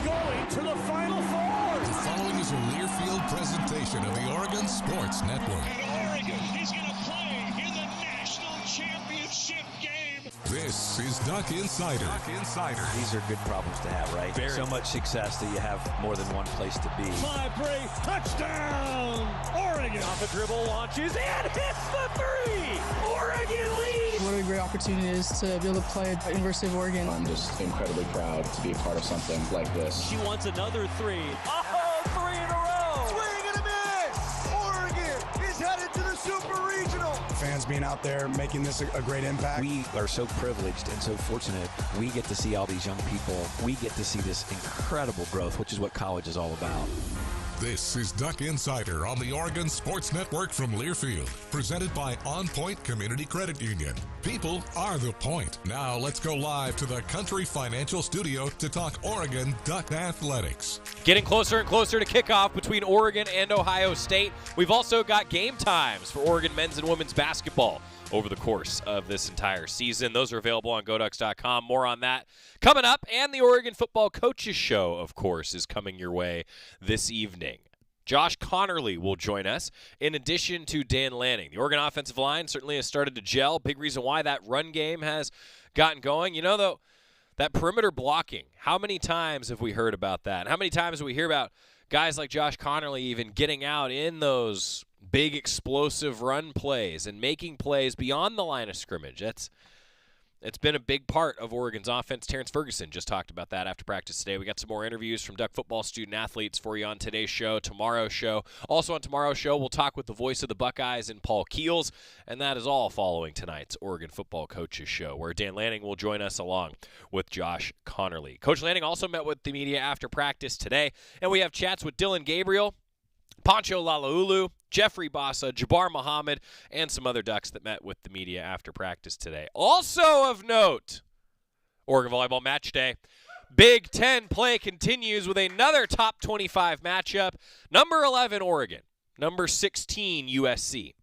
going to the Final Four. The following is a Learfield presentation of the Oregon Sports Network. And Oregon is going to play in the national championship game. This is Duck Insider. These are good problems to have, right? So much success that you have more than one place to be. 5-3, touchdown, Oregon. Off the dribble, launches, and hits the three. Oregon leads. What a great opportunity it is to be able to play at University of Oregon. I'm just incredibly proud to be a part of something like this. She wants another three. Oh, three in a row. Swing and a miss. Oregon is headed to the Super Regional. Fans being out there making this a great impact. We are so privileged and so fortunate. We get to see all these young people. We get to see this incredible growth, which is what college is all about. This is Duck Insider on the Oregon Sports Network from Learfield, presented by OnPoint Community Credit Union. People are the point. Now let's go live to the Country Financial Studio to talk Oregon Duck Athletics. Getting closer and closer to kickoff between Oregon and Ohio State. We've also got game times for Oregon men's and women's basketball over the course of this entire season. Those are available on GoDucks.com. More on that coming up. And the Oregon Football Coaches Show, of course, is coming your way this evening. Josh Connerly will join us, in addition to Dan Lanning. The Oregon offensive line certainly has started to gel. Big reason why that run game has gotten going. You know, though, that perimeter blocking, how many times have we heard about that? How many times do we hear about guys like Josh Connerly even getting out in those big explosive run plays and making plays beyond the line of scrimmage? It's been a big part of Oregon's offense. Terrence Ferguson just talked about that after practice today. We got some more interviews from Duck football student athletes for you on today's show, tomorrow's show. Also on tomorrow's show, we'll talk with the voice of the Buckeyes and Paul Keels, and that is all following tonight's Oregon Football Coaches Show, where Dan Lanning will join us along with Josh Connerly. Coach Lanning also met with the media after practice today, and we have chats with Dillon Gabriel, Poncho Laulu, Jeffrey Bassa, Jabbar Muhammad, and some other Ducks that met with the media after practice today. Also of note, Oregon Volleyball Match Day. Big Ten play continues with another top 25 matchup. Number 11, Oregon. Number 16, USC.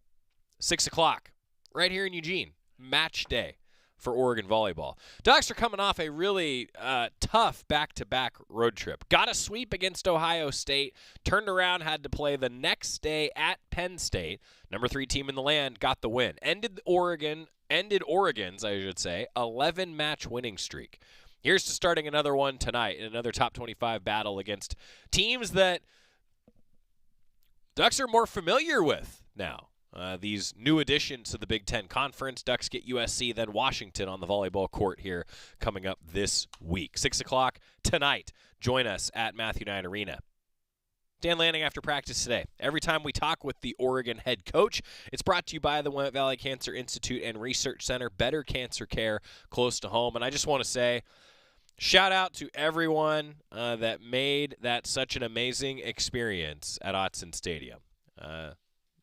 6 o'clock, right here in Eugene. Match day for Oregon Volleyball. Ducks are coming off a really tough back-to-back road trip. Got a sweep against Ohio State, turned around, had to play the next day at Penn State. Number 3 team in the land got the win. Ended Oregon's, 11-match winning streak. Here's to starting another one tonight in another top 25 battle against teams that Ducks are more familiar with now. These new additions to the Big Ten Conference. Ducks get USC, then Washington on the volleyball court here coming up this week. 6 o'clock tonight. Join us at Matthew Knight Arena. Dan Lanning after practice today. Every time we talk with the Oregon head coach, it's brought to you by the Willamette Valley Cancer Institute and Research Center. Better cancer care close to home. And I just want to say, shout out to everyone that made that such an amazing experience at Autzen Stadium.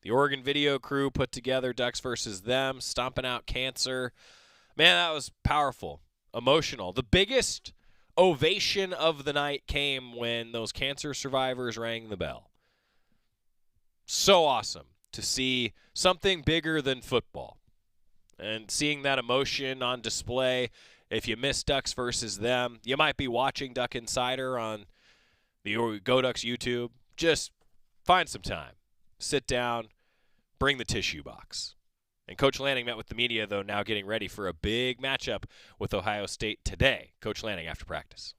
The Oregon video crew put together Ducks versus them, stomping out cancer. Man, that was powerful, emotional. The biggest ovation of the night came when those cancer survivors rang the bell. So awesome to see something bigger than football. And seeing that emotion on display. If you miss Ducks versus them, you might be watching Duck Insider on the Go Ducks YouTube. Just find some time. Sit down, bring the tissue box. And Coach Lanning met with the media, though, now getting ready for a big matchup with Ohio State today. Coach Lanning after practice.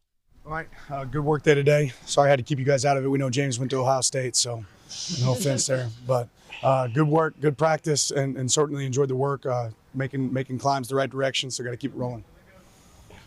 All right, good work day today. Sorry I had to keep you guys out of it. We know James went to Ohio State, so no offense there. But good work, good practice, and certainly enjoyed the work, making climbs the right direction, so got to keep it rolling. What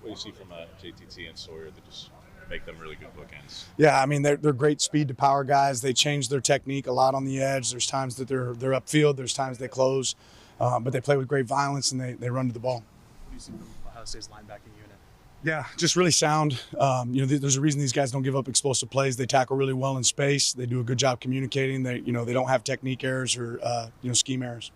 do you see from JTT and Sawyer that just make them really good bookends? Yeah, I mean, they're great speed to power guys. They change their technique a lot on the edge. There's times that they're upfield. There's times they close. But they play with great violence, and they run to the ball. What do you see from Ohio State's linebacking unit? Yeah, just really sound. There's a reason these guys don't give up explosive plays. They tackle really well in space. They do a good job communicating. They don't have technique errors or scheme errors.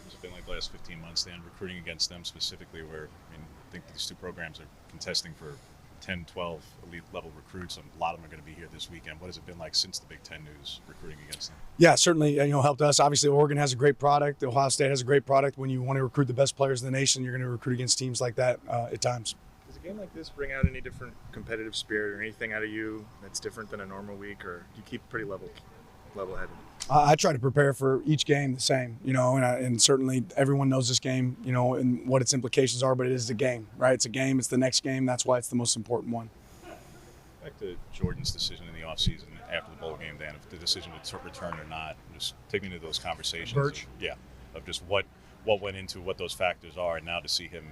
It's been like the last 15 months, then, recruiting against them specifically, where I think these two programs are contesting for 10, 12 elite level recruits, and a lot of them are going to be here this weekend. What has it been like since the Big Ten news recruiting against them? Yeah, certainly, helped us. Obviously, Oregon has a great product. Ohio State has a great product. When you want to recruit the best players in the nation, you're going to recruit against teams like that at times. Does it game like this bring out any different competitive spirit or anything out of you that's different than a normal week, or do you keep pretty level-headed? I try to prepare for each game the same, and certainly everyone knows this game, and what its implications are, but it is a game, right? It's a game. It's the next game. That's why it's the most important one. Back to Jordan's decision in the offseason after the bowl game, Dan, if the decision to return or not, just take me into those conversations. Birch? Of just what went into what those factors are, and now to see him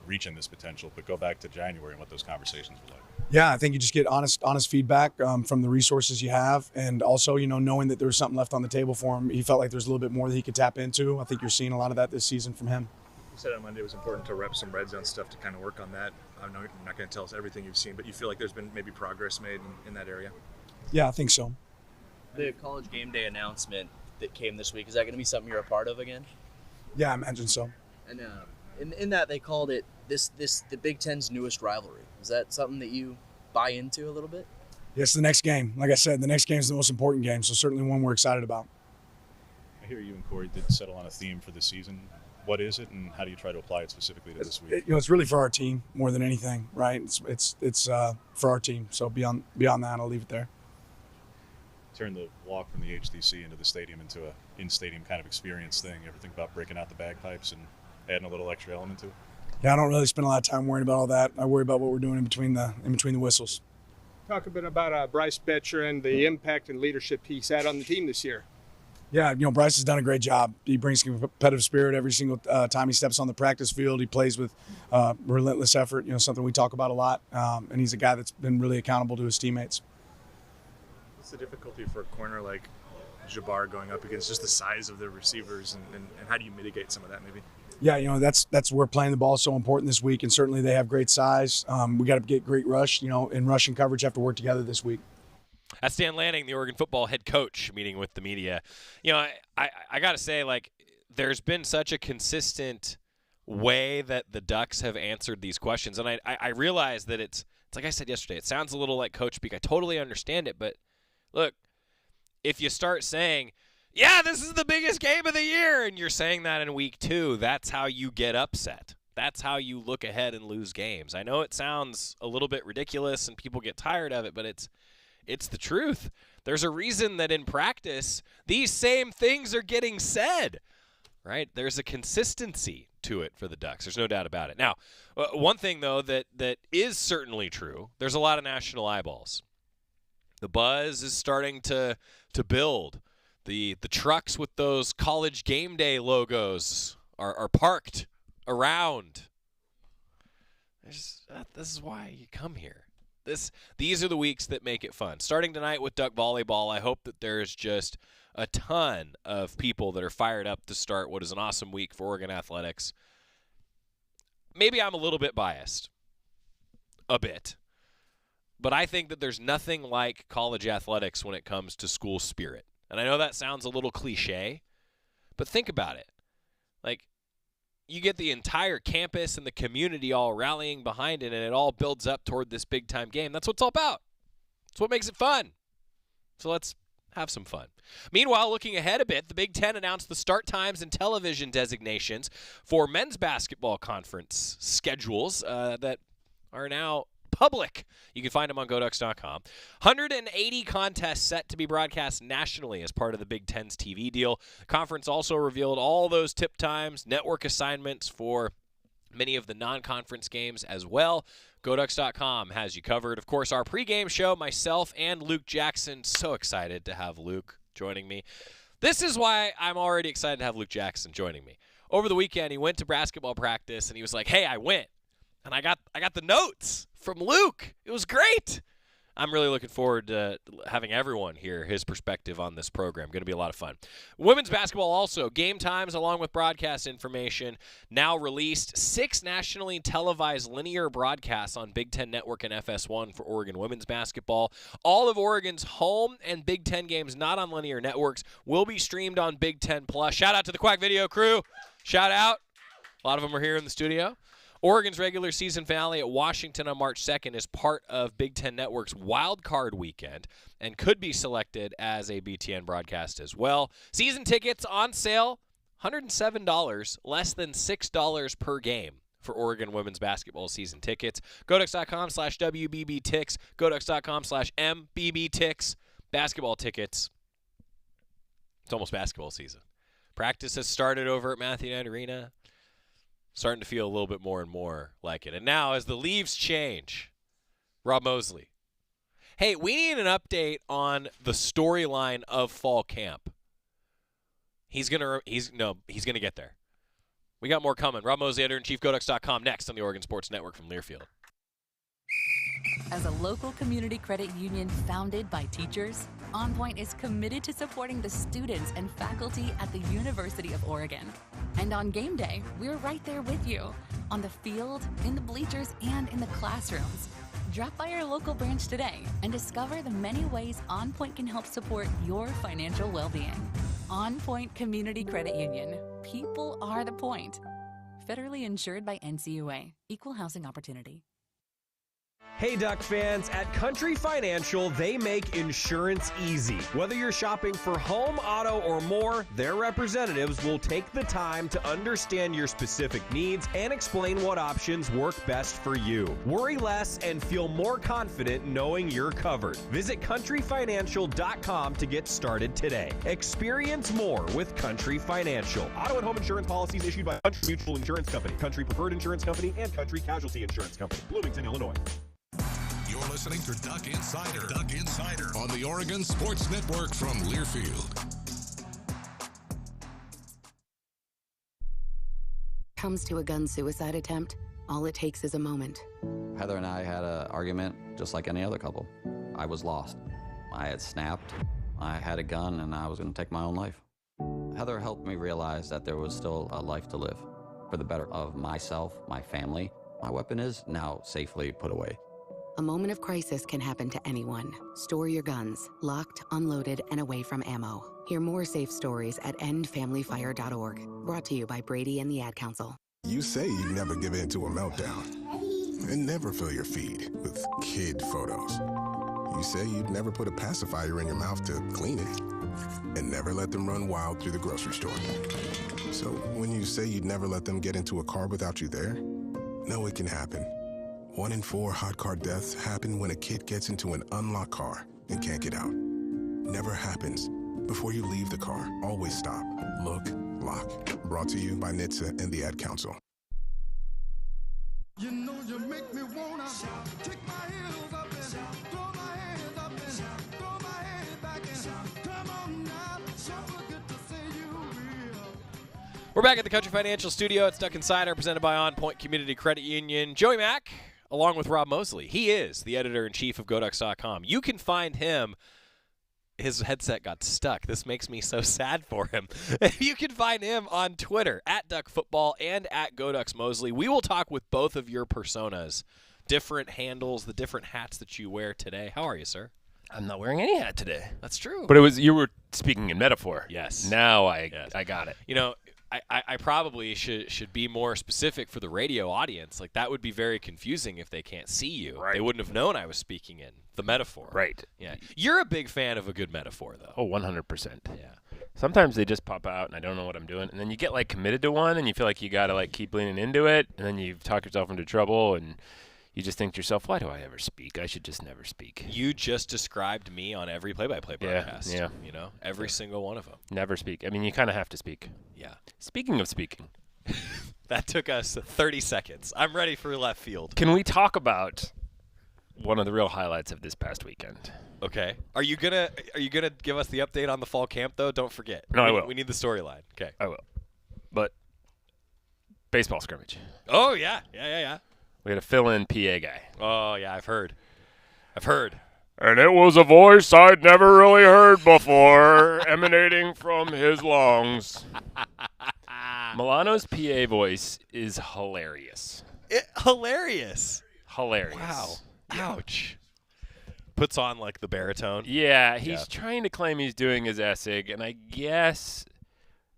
reaching this potential, but go back to January and what those conversations were like. Yeah, I think you just get honest feedback from the resources you have, and also, knowing that there was something left on the table for him. He felt like there's a little bit more that he could tap into. I think you're seeing a lot of that this season from him. You said on Monday it was important to rep some red zone stuff to kind of work on that. I know you're not going to tell us everything you've seen, but you feel like there's been maybe progress made in that area? Yeah, I think so. The college game day announcement that came this week, is that going to be something you're a part of again? Yeah, I imagine so. And in that they called it the Big Ten's newest rivalry. Is that something that you buy into a little bit? Yes, the next game. Like I said, the next game is the most important game, so certainly one we're excited about. I hear you and Corey did settle on a theme for this season. What is it, and how do you try to apply it specifically to this week? It's really for our team more than anything, right? It's for our team. So beyond that, I'll leave it there. Turn the walk from the HTC into the stadium into a in-stadium kind of experience thing. You ever think about breaking out the bagpipes and adding a little extra element to it? Yeah, I don't really spend a lot of time worrying about all that. I worry about what we're doing in between the whistles. Talk a bit about Bryce Betcher and the impact and leadership he's had on the team this year. Yeah, Bryce has done a great job. He brings competitive spirit every single time he steps on the practice field. He plays with relentless effort, something we talk about a lot. And he's a guy that's been really accountable to his teammates. What's the difficulty for a corner like Jabbar going up against just the size of the receivers, and how do you mitigate some of that maybe? Yeah, that's where playing the ball is so important this week, and certainly they have great size. We got to get great rush, and rush and coverage have to work together this week. That's Dan Lanning, the Oregon football head coach, meeting with the media. I got to say, there's been such a consistent way that the Ducks have answered these questions, and I realize that it's like I said yesterday, it sounds a little like coach speak. I totally understand it, but look, if you start saying, yeah, this is the biggest game of the year, and you're saying that in week 2, that's how you get upset. That's how you look ahead and lose games. I know it sounds a little bit ridiculous and people get tired of it, but it's the truth. There's a reason that in practice, these same things are getting said, right? There's a consistency to it for the Ducks. There's no doubt about it. Now, one thing, though, that is certainly true, there's a lot of national eyeballs. The buzz is starting to build. The trucks with those college game day logos are parked around. This is why you come here. These are the weeks that make it fun. Starting tonight with Duck Volleyball, I hope that there's just a ton of people that are fired up to start what is an awesome week for Oregon athletics. Maybe I'm a little bit biased. A bit. But I think that there's nothing like college athletics when it comes to school spirit. And I know that sounds a little cliche, but think about it. You get the entire campus and the community all rallying behind it, and it all builds up toward this big-time game. That's what it's all about. That's what makes it fun. So let's have some fun. Meanwhile, looking ahead a bit, the Big Ten announced the start times and television designations for men's basketball conference schedules that are now public. You can find them on GoDucks.com. 180 contests set to be broadcast nationally as part of the Big Ten's TV deal. The conference also revealed all those tip times, network assignments for many of the non-conference games as well. GoDucks.com has you covered. Of course, our pregame show, myself and Luke Jackson. So excited to have Luke joining me. This is why I'm already excited to have Luke Jackson joining me. Over the weekend, he went to basketball practice, and he was like, hey, I went. And I got the notes from Luke. It was great. I'm really looking forward to having everyone hear his perspective on this program. Going to be a lot of fun. Women's basketball also. Game times along with broadcast information now released. 6 nationally televised linear broadcasts on Big Ten Network and FS1 for Oregon women's basketball. All of Oregon's home and Big Ten games not on linear networks will be streamed on Big Ten Plus. Shout out to the Quack Video crew. Shout out. A lot of them are here in the studio. Oregon's regular season finale at Washington on March 2nd is part of Big Ten Network's Wild Card Weekend and could be selected as a BTN broadcast as well. Season tickets on sale, $107, less than $6 per game for Oregon women's basketball season tickets. GoDucks.com/WBBTix. GoDucks.com/MBBTix. Basketball tickets. It's almost basketball season. Practice has started over at Matthew Knight Arena. Starting to feel a little bit more and more like it. And now, as the leaves change, Rob Moseley. Hey, we need an update on the storyline of fall camp. He's gonna get there. We got more coming. Rob Moseley, editor-in-chief, GoDucks.com, next on the Oregon Sports Network from Learfield. As a local community credit union founded by teachers, OnPoint is committed to supporting the students and faculty at the University of Oregon. And on game day, we're right there with you, on the field, in the bleachers, and in the classrooms. Drop by our local branch today and discover the many ways OnPoint can help support your financial well-being. OnPoint Community Credit Union. People are the point. Federally insured by NCUA. Equal housing opportunity. Hey Duck fans, at Country Financial, they make insurance easy. Whether you're shopping for home, auto, or more, their representatives will take the time to understand your specific needs and explain what options work best for you. Worry less and feel more confident knowing you're covered. Visit countryfinancial.com to get started today. Experience more with Country Financial. Auto and home insurance policies issued by Country Mutual Insurance Company, Country Preferred Insurance Company, and Country Casualty Insurance Company, Bloomington, Illinois. You're listening to Duck Insider. Duck Insider on the Oregon Sports Network from Learfield. Comes to a gun suicide attempt, all it takes is a moment. Heather and I had an argument just like any other couple. I was lost. I had snapped. I had a gun and I was going to take my own life. Heather helped me realize that there was still a life to live for the better of myself, my family. My weapon is now safely put away. A moment of crisis can happen to anyone. Store your guns, locked, unloaded, and away from ammo. Hear more safe stories at endfamilyfire.org. Brought to you by Brady and the Ad Council. You say you never give in to a meltdown and never fill your feed with kid photos. You say you'd never put a pacifier in your mouth to clean it and never let them run wild through the grocery store. So when you say you'd never let them get into a car without you there, no, it can happen. 1 in 4 hot car deaths happen when a kid gets into an unlocked car and can't get out. Never happens. Before you leave the car, always stop, look, lock. Brought to you by NHTSA and the Ad Council. You know you make me wanna kick my heels up and throw my hands up and throw my head back and come on now, so good to see you real. We're back at the Country Financial Studio. It's Duck Insider, presented by OnPoint Community Credit Union. Joey Mack, along with Rob Moseley. He is the editor-in-chief of GoDucks.com. You can find him. His headset got stuck. This makes me so sad for him. You can find him on Twitter, at DuckFootball and at GoDucksMoseley. We will talk with both of your personas, different handles, the different hats that you wear today. How are you, sir? I'm not wearing any hat today. That's true. But you were speaking in metaphor. Yes. Now I got it. You know, I probably should be more specific for the radio audience. Like, that would be very confusing if they can't see you. Right. They wouldn't have known I was speaking in the metaphor. Right. Yeah. You're a big fan of a good metaphor, though. Oh, 100%. Yeah. Sometimes they just pop out and I don't know what I'm doing. And then you get, like, committed to one and you feel like you got to, like, keep leaning into it. And then you talk yourself into trouble and you just think to yourself, why do I ever speak? I should just never speak. You just described me on every play-by-play broadcast. Yeah. You know, every single one of them. Never speak. I mean, you kind of have to speak. Yeah. Speaking of speaking. That took us 30 seconds. I'm ready for left field. Can we talk about one of the real highlights of this past weekend? Okay. Are you gonna give us the update on the fall camp, though? Don't forget. No, I will. We need the storyline. Okay. I will. But baseball scrimmage. Oh, yeah. Yeah. We had a fill-in PA guy. Oh, yeah, I've heard. And it was a voice I'd never really heard before, emanating from his lungs. Milano's PA voice is hilarious. Hilarious. Wow. Ouch. Puts on, like, the baritone. Yeah, he's trying to claim he's doing his essig, and I guess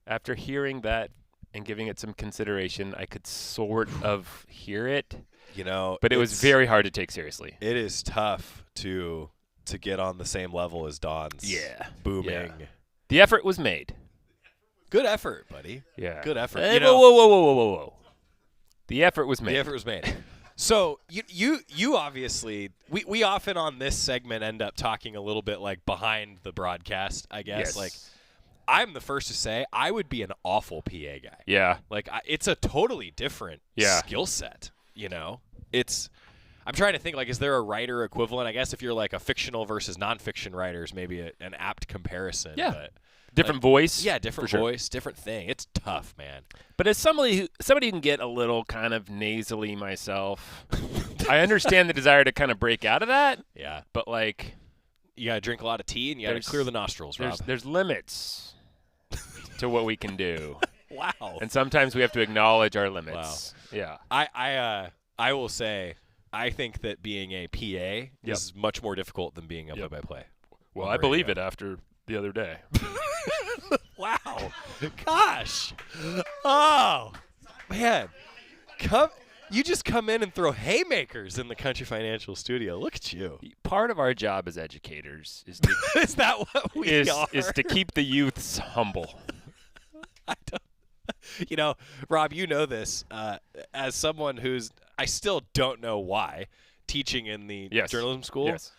after hearing that and giving it some consideration, I could sort of hear it. You know, but it was very hard to take seriously. It is tough to get on the same level as Don's. Yeah. Booming. Yeah. The effort was made. Good effort, buddy. Yeah. Good effort. Whoa. The effort was made. The effort was made. So you obviously we often on this segment end up talking a little bit like behind the broadcast, I guess. Yes. Like I'm the first to say I would be an awful PA guy. Yeah. Like it's a totally different skill set, you know. I'm trying to think, like, is there a writer equivalent? I guess if you're like a fictional versus nonfiction writer is maybe an apt comparison. Yeah. But different voice. Yeah, different for sure. voice, different thing. It's tough, man. But as somebody who can get a little kind of nasally myself, I understand the desire to kind of break out of that. Yeah. But, like, you got to drink a lot of tea and you got to clear the nostrils, Rob. There's limits to what we can do. Wow. And sometimes we have to acknowledge our limits. Wow. Yeah. I will say I think that being a PA is much more difficult than being a play-by-play. Well, I believe it after the other day. Wow. Gosh. Oh, man. You just come in and throw haymakers in the Country Financial studio. Look at you. Part of our job as educators is to is that what we are? Is to keep the youths humble. You know, Rob, you know this as someone who's I still don't know why teaching in the journalism school. Yes.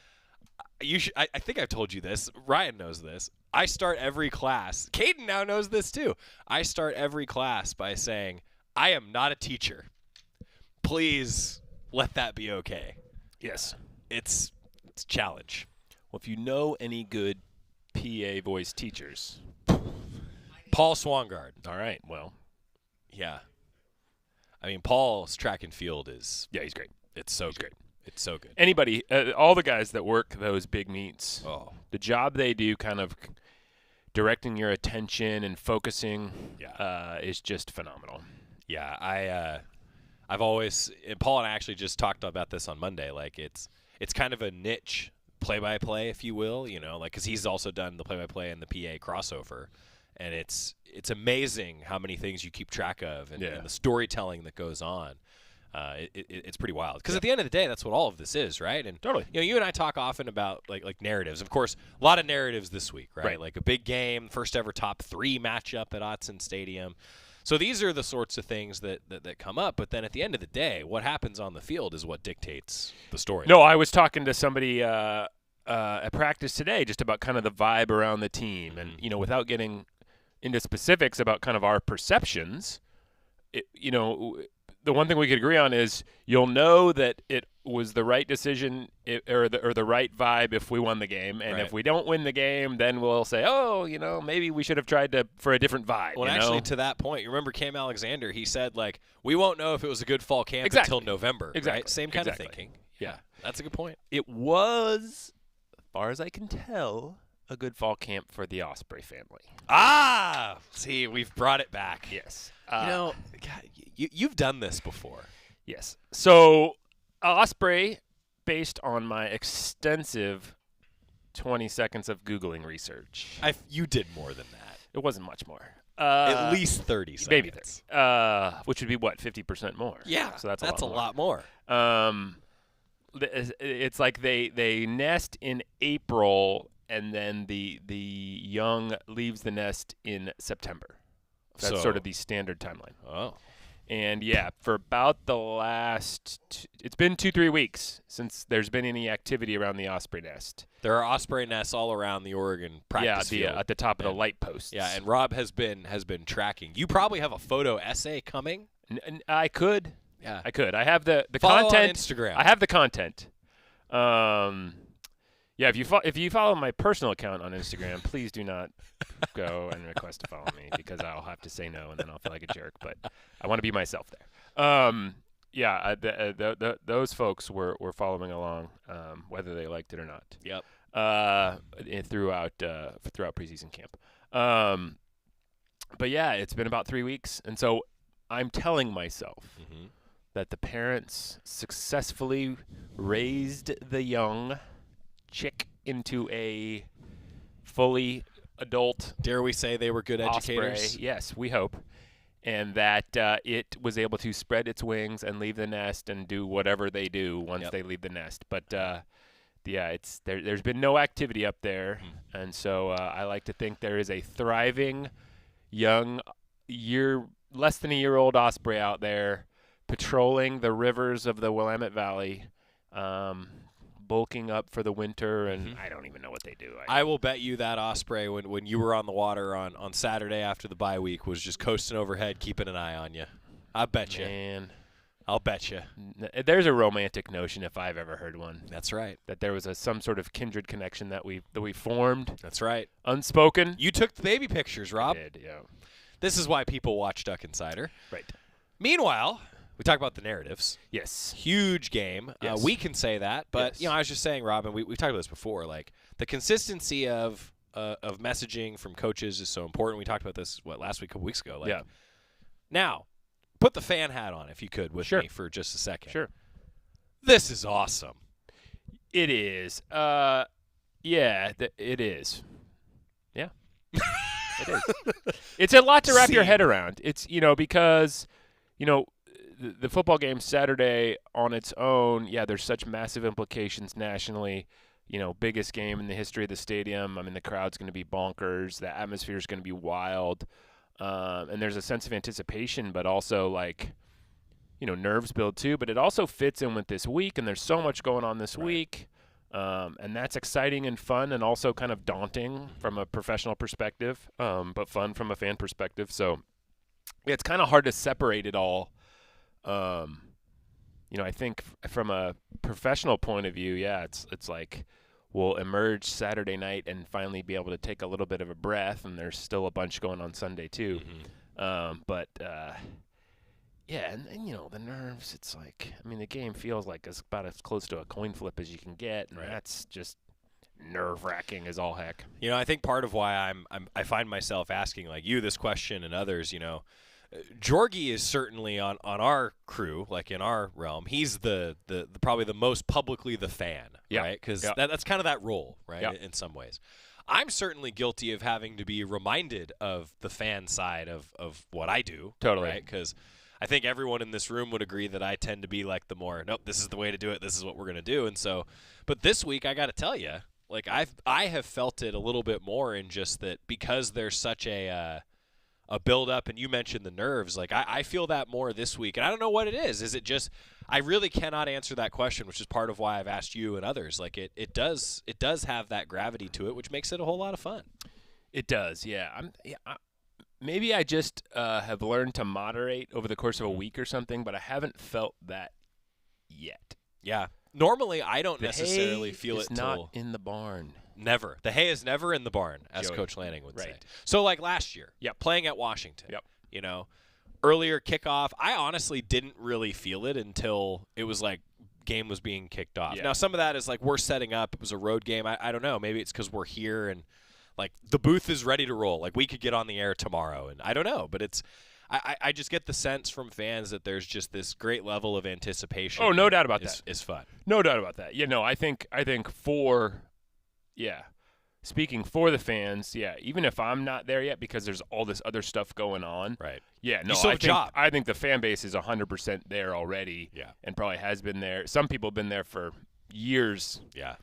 I think I've told you this. Ryan knows this. I start every class. Caden now knows this too. I start every class by saying, I am not a teacher. Please let that be okay. Yes. It's a challenge. Well, if you know any good PA voice teachers. Paul Swangard. All right. Well. Yeah. I mean, Paul's track and field is. Yeah, he's great. It's so great. It's so good. Anybody, all the guys that work those big meets, the job they do kind of directing your attention and focusing is just phenomenal. Yeah, I've always – Paul and I actually just talked about this on Monday. Like it's kind of a niche play-by-play, if you will, you know, like because he's also done the play-by-play and the PA crossover. And it's amazing how many things you keep track of and the storytelling that goes on. It's pretty wild because at the end of the day, that's what all of this is, right? And totally, you know, you and I talk often about like narratives. Of course, a lot of narratives this week, right? Like a big game, first ever top 3 matchup at Autzen Stadium. So these are the sorts of things that come up. But then at the end of the day, what happens on the field is what dictates the story. No, I was talking to somebody at practice today just about kind of the vibe around the team, and you know, without getting into specifics about kind of our perceptions, you know. The one thing we could agree on is you'll know that it was the right decision or the right vibe if we won the game, and if we don't win the game, then we'll say, oh, you know, maybe we should have tried for a different vibe. Well, actually, to that point, you remember Cam Alexander? He said like we won't know if it was a good fall camp until November. Exactly. Right? Same kind of thinking. Yeah, that's a good point. It was, as far as I can tell, a good fall camp for the Osprey family. Ah, see, we've brought it back. Yes. You know, God, you've done this before. Yes. So, Osprey, based on my extensive 20 seconds of Googling research. You did more than that. It wasn't much more. At least 30 seconds. Maybe 30. Which would be, what, 50% more? Yeah, so that's a lot more. It's like they nest in April, and then the young leaves the nest in September. That's sort of the standard timeline. Oh. And, yeah, for about the last it's been 2-3 weeks since there's been any activity around the Osprey nest. There are Osprey nests all around the Oregon practice field. At the top of the light posts. Yeah, and Rob has been tracking. You probably have a photo essay coming. I could. Yeah. I could. I have the Follow content. on Instagram. I have the content. Yeah, if you follow my personal account on Instagram, please do not go and request to follow me because I'll have to say no and then I'll feel like a jerk. But I want to be myself there. Yeah, those folks were following along, whether they liked it or not. Yep. Throughout preseason camp. But yeah, it's been about 3 weeks, and so I'm telling myself that the parents successfully raised the young chick into a fully adult. Dare we say they were good educators? Osprey. Yes, we hope. And that it was able to spread its wings and leave the nest and do whatever they do once they leave the nest. But yeah, there's been no activity up there, and so I like to think there is a thriving young less than a year old Osprey out there patrolling the rivers of the Willamette Valley, bulking up for the winter, and I don't even know what they do. I will bet you that Osprey, when you were on the water on Saturday after the bye week, was just coasting overhead, keeping an eye on you. I bet you. Man. I'll bet you. There's a romantic notion, if I've ever heard one. That's right. That there was some sort of kindred connection that we formed. That's right. Unspoken. You took the baby pictures, Rob. I did, yeah. This is why people watch Duck Insider. Right. Meanwhile, we talk about the narratives. Yes. Huge game. Yes. We can say that, but Yes. I was just saying, Robin, we've talked about this before. Like the consistency of messaging from coaches is so important. We talked about this last week, a couple weeks ago. Like, yeah. Now, put the fan hat on if you could with Sure. me for just a second. Sure. This is awesome. It is. Yeah, it is. Yeah. It is. It's a lot to wrap your head around. It's, because, the football game Saturday on its own, there's such massive implications nationally. Biggest game in the history of the stadium. I mean, the crowd's going to be bonkers. The atmosphere is going to be wild. And there's a sense of anticipation, but also nerves build too. But it also fits in with this week, and there's so much going on this week. And that's exciting and fun and also kind of daunting from a professional perspective, but fun from a fan perspective. So it's kind of hard to separate it all. I think from a professional point of view, it's like we'll emerge Saturday night and finally be able to take a little bit of a breath, and there's still a bunch going on Sunday too. The nerves, it's like, the game feels like it's about as close to a coin flip as you can get, and that's just nerve-wracking as all heck. I think part of why I find myself asking you this question and others, Jorgie is certainly on our crew, like in our realm. He's the probably the most publicly the fan, right? Because that's kind of that role, right? In some ways, I'm certainly guilty of having to be reminded of the fan side of what I do. Totally, right? Because I think everyone in this room would agree that I tend to be like the more, nope, this is the way to do it. This is what we're going to do. And so, but this week I got to tell you, I have felt it a little bit more in just that because there's such a build up, and you mentioned the nerves. I feel that more this week, and I don't know what it is. Is it just I really cannot answer that question, which is part of why I've asked you and others. It does have that gravity to it, which makes it a whole lot of fun. It does, yeah. Maybe I just have learned to moderate over the course of a week or something, but I haven't felt that yet. Yeah. Normally, I don't necessarily feel it not in the barn. Never. The hay is never in the barn, as Joey. Coach Lanning would say. Right. So, last year, playing at Washington, earlier kickoff, I honestly didn't really feel it until it was game was being kicked off. Yeah. Now, some of that is we're setting up. It was a road game. I don't know. Maybe it's because we're here and the booth is ready to roll. We could get on the air tomorrow, and I don't know, but it's. I just get the sense from fans that there's just this great level of anticipation. Oh, no doubt about that. Is fun. No doubt about that. I think speaking for the fans, even if I'm not there yet because there's all this other stuff going on. Right. Yeah, no, I think the fan base is 100% there already. Yeah. And probably has been there. Some people have been there for years. Yeah.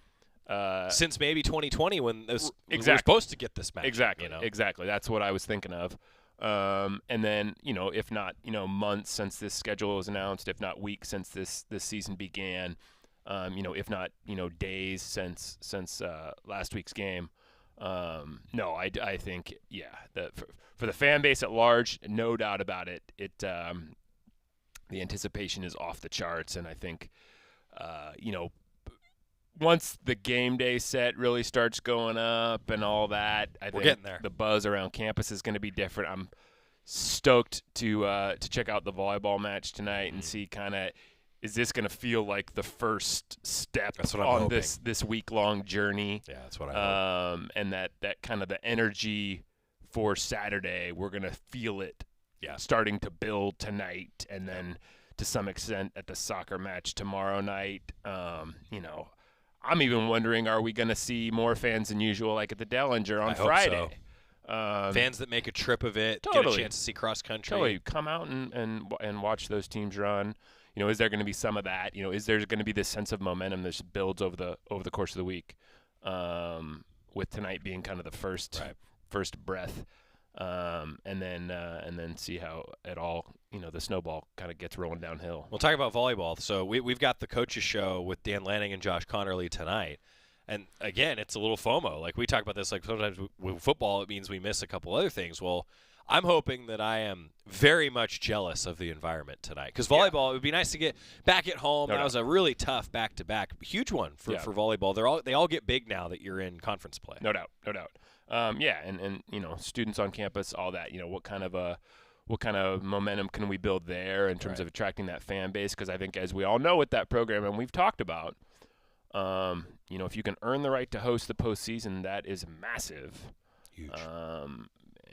Since maybe 2020 when we were supposed to get this match. Exactly. Exactly. That's what I was thinking of. And then, if not, months since this schedule was announced, if not weeks since this season began, if not, days since last week's game. No, I think, for the fan base at large, no doubt about it. The anticipation is off the charts. And I think, once the game day set really starts going up and all that, I think getting there. The buzz around campus is going to be different. I'm stoked to check out the volleyball match tonight and see is this going to feel like the first step on this week-long journey? Yeah, that's what I hope. And that kind of the energy for Saturday, we're going to feel it starting to build tonight and then to some extent at the soccer match tomorrow night. I'm even wondering, are we going to see more fans than usual at the Dellinger on Friday? Hope so. Fans that make a trip of it, totally. get a chance to see cross-country. Totally. Come out and watch those teams run. Is there going to be some of that? Is there going to be this sense of momentum that just builds over the course of the week, with tonight being kind of the first breath. and then see how it all, the snowball kind of gets rolling downhill. We'll talk about volleyball. So we've got the coaches show with Dan Lanning and Josh Connerly tonight. And again, it's a little FOMO. Like we talk about this, like sometimes with football, it means we miss a couple other things. Well, I'm hoping that I am very much jealous of the environment tonight because volleyball, it would be nice to get back at home. That was a really tough back-to-back, huge one for volleyball. They all get big now that you're in conference play. No doubt. And students on campus, all that. What kind of momentum can we build there in terms of attracting that fan base? Because I think, as we all know with that program, and we've talked about, if you can earn the right to host the postseason, that is massive. Huge.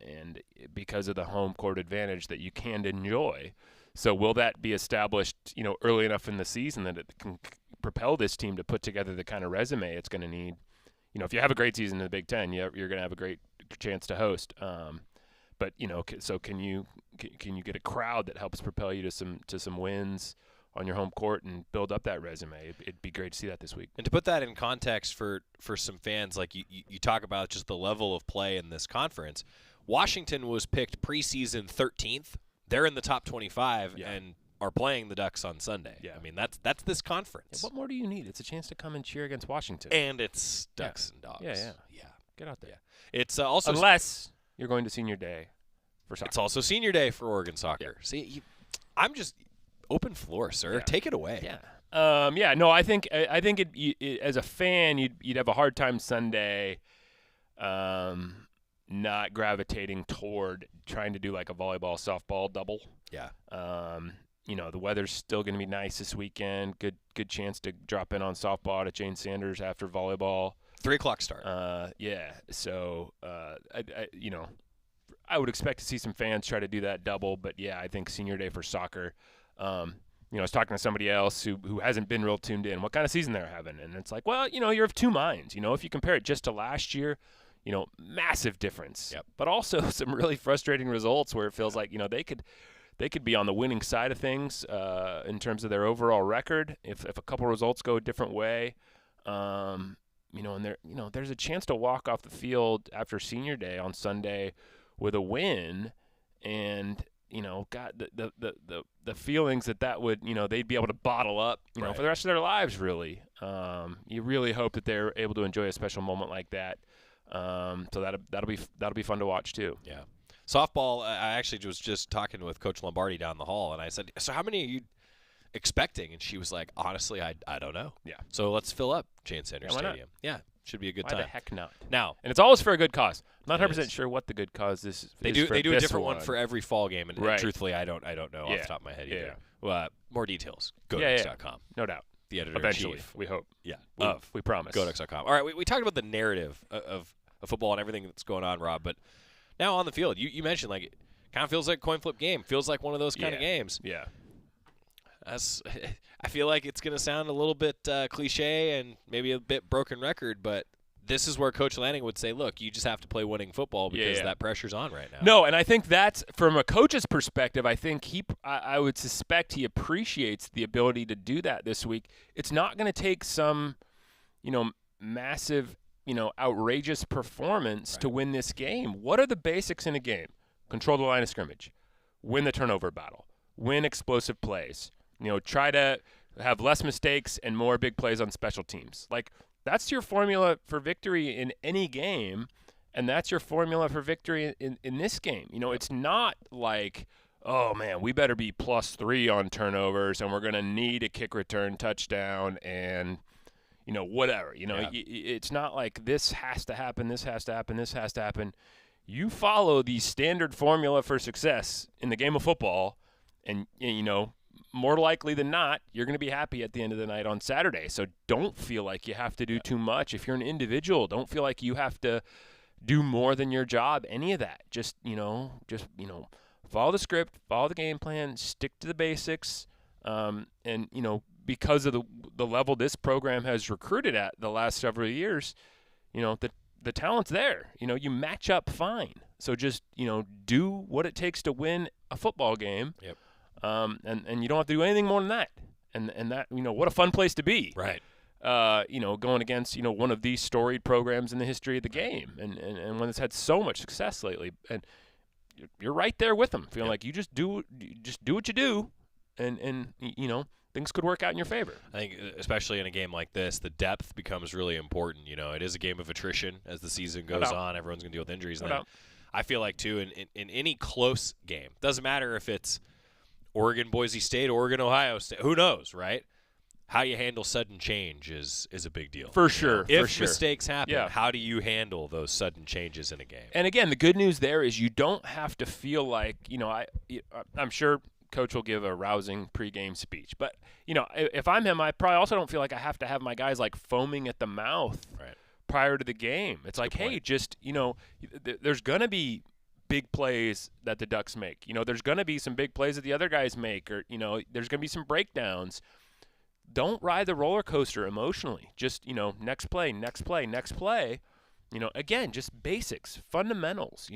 And because of the home court advantage that you can enjoy. So will that be established, early enough in the season that it can propel this team to put together the kind of resume it's going to need? If you have a great season in the Big Ten, you're going to have a great chance to host. But so can you get a crowd that helps propel you to some wins on your home court and build up that resume? It'd be great to see that this week. And to put that in context for some fans, like you talk about just the level of play in this conference. Washington was picked preseason 13th. They're in the top 25 and are playing the Ducks on Sunday. Yeah. I mean, that's this conference. What more do you need? It's a chance to come and cheer against Washington. And it's Ducks and Dogs. Yeah. Get out there. Yeah. It's also unless you're going to senior day for soccer. It's also senior day for Oregon soccer. Yeah. See, I'm just open floor, sir. Yeah. Take it away. Yeah. No, I think it, as a fan, you'd have a hard time Sunday not gravitating toward trying to do like a volleyball softball double. Yeah. The weather's still going to be nice this weekend. Good chance to drop in on softball at Jane Sanders after volleyball. 3:00 start. So I would expect to see some fans try to do that double, but I think senior day for soccer. I was talking to somebody else who hasn't been real tuned in what kind of season they're having, and it's like, well, you're of two minds. If you compare it just to last year, massive difference. Yep. But also some really frustrating results where it feels like they could be on the winning side of things in terms of their overall record if a couple results go a different way. And there's a chance to walk off the field after senior day on Sunday with a win, and God, the feelings that would, they'd be able to bottle up, for the rest of their lives. Really, you really hope that they're able to enjoy a special moment like that. So that'll be fun to watch too. Yeah. Softball, I actually was just talking with Coach Lombardi down the hall, and I said, so how many are you expecting? And she was like, honestly, I don't know. Yeah. So let's fill up Jane Sanders why not? Stadium. Yeah. Should be a good Why time. the heck not? Now, and it's always for a good cause. I'm not 100% sure what the good cause is. They do a different one for every fall game, and truthfully, I don't know off the top of my head either. Yeah. More details. GoDucks.com. No doubt. The editor Eventually, in chief. we hope. Yeah. We promise. GoDucks.com. All right, we talked about the narrative of football and everything that's going on, Rob, but now on the field, you mentioned like it kind of feels like a coin flip game. Feels like one of those kind of games. Yeah. I feel like it's going to sound a little bit cliche and maybe a bit broken record, but this is where Coach Lanning would say, look, you just have to play winning football because that pressure's on right now. No, and I think that's, from a coach's perspective, I think I would suspect he appreciates the ability to do that this week. It's not going to take some, massive, outrageous performance to win this game. What are the basics in a game? Control the line of scrimmage, win the turnover battle, win explosive plays, try to have less mistakes and more big plays on special teams. Like, that's your formula for victory in any game, and that's your formula for victory in this game. It's not like, oh, man, we better be +3 on turnovers, and we're going to need a kick return touchdown and, whatever. It's not like this has to happen, this has to happen, this has to happen. You follow the standard formula for success in the game of football, and, more likely than not, you're going to be happy at the end of the night on Saturday. So don't feel like you have to do too much. If you're an individual, don't feel like you have to do more than your job, any of that. Just follow the script, follow the game plan, stick to the basics. And, because of the level this program has recruited at the last several years, the talent's there. You match up fine. So just, do what it takes to win a football game. Yep. And you don't have to do anything more than that. And that, what a fun place to be. Right. Going against, one of these storied programs in the history of the game and one that's had so much success lately. And you're right there with them, feeling like you just do what you do, and things could work out in your favor. I think especially in a game like this, the depth becomes really important. It is a game of attrition as the season goes on. Everyone's going to deal with injuries. And then I feel like, too, in any close game, doesn't matter if it's Oregon, Boise State, Oregon, Ohio State, who knows, right? How you handle sudden change is a big deal. For sure. If mistakes happen, how do you handle those sudden changes in a game? And again, the good news there is you don't have to feel like, I'm sure Coach will give a rousing pregame speech. But, if I'm him, I probably also don't feel like I have to have my guys like foaming at the mouth prior to the game. It's like, hey, just, there's going to be big plays that the Ducks make. There's going to be some big plays that the other guys make, or, there's going to be some breakdowns. Don't ride the roller coaster emotionally. Just, next play, next play, next play. Again, just basics, fundamentals,